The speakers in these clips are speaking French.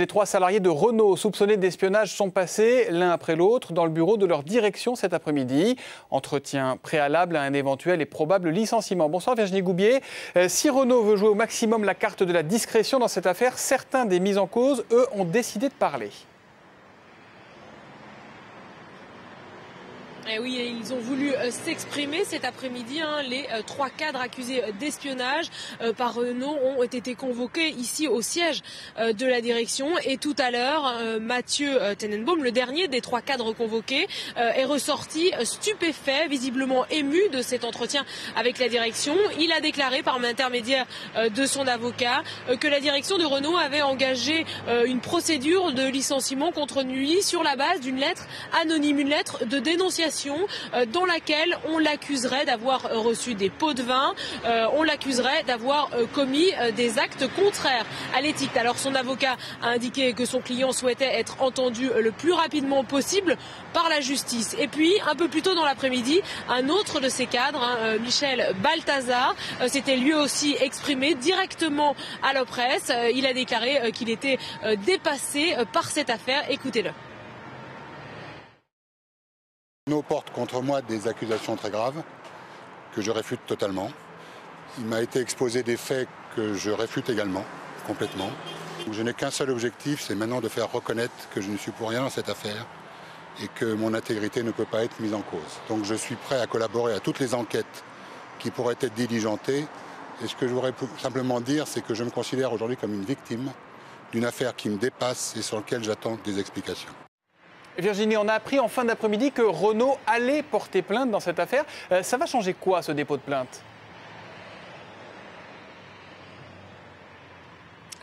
Les 3 salariés de Renault soupçonnés d'espionnage sont passés l'un après l'autre dans le bureau de leur direction cet après-midi. Entretien préalable à un éventuel et probable licenciement. Bonsoir Virginie Goubier. Si Renault veut jouer au maximum la carte de la discrétion dans cette affaire, certains des mis en cause, eux, ont décidé de parler. Et oui, ils ont voulu s'exprimer cet après-midi. Les 3 cadres accusés d'espionnage par Renault ont été convoqués ici au siège de la direction. Et tout à l'heure, Mathieu Tenenbaum, le dernier des 3 cadres convoqués, est ressorti stupéfait, visiblement ému de cet entretien avec la direction. Il a déclaré par l'intermédiaire de son avocat que la direction de Renault avait engagé une procédure de licenciement contre lui sur la base d'une lettre anonyme, une lettre de dénonciation dans laquelle on l'accuserait d'avoir reçu des pots de vin, on l'accuserait d'avoir commis des actes contraires à l'éthique. Alors son avocat a indiqué que son client souhaitait être entendu le plus rapidement possible par la justice. Et puis un peu plus tôt dans l'après-midi, un autre de ses cadres, Michel Balthazar, s'était lui aussi exprimé directement à la presse. Il a déclaré qu'il était dépassé par cette affaire. Écoutez-le. Renault porte contre moi des accusations très graves que je réfute totalement. Il m'a été exposé des faits que je réfute également, complètement. Je n'ai qu'un seul objectif, c'est maintenant de faire reconnaître que je ne suis pour rien dans cette affaire et que mon intégrité ne peut pas être mise en cause. Donc je suis prêt à collaborer à toutes les enquêtes qui pourraient être diligentées. Et ce que je voudrais simplement dire, c'est que je me considère aujourd'hui comme une victime d'une affaire qui me dépasse et sur laquelle j'attends des explications. Virginie, on a appris en fin d'après-midi que Renault allait porter plainte dans cette affaire. Ça va changer quoi, ce dépôt de plainte ?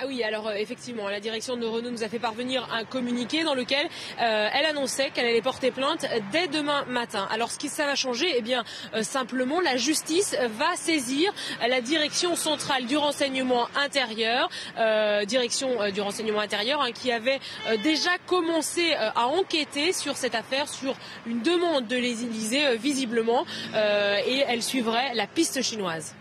Ah oui, alors effectivement, la direction de Renault nous a fait parvenir un communiqué dans lequel elle annonçait qu'elle allait porter plainte dès demain matin. Alors ce qui ça va changer, eh bien simplement la justice va saisir la direction centrale du renseignement intérieur, qui avait déjà commencé à enquêter sur cette affaire, sur une demande de l'Élysée visiblement, et elle suivrait la piste chinoise.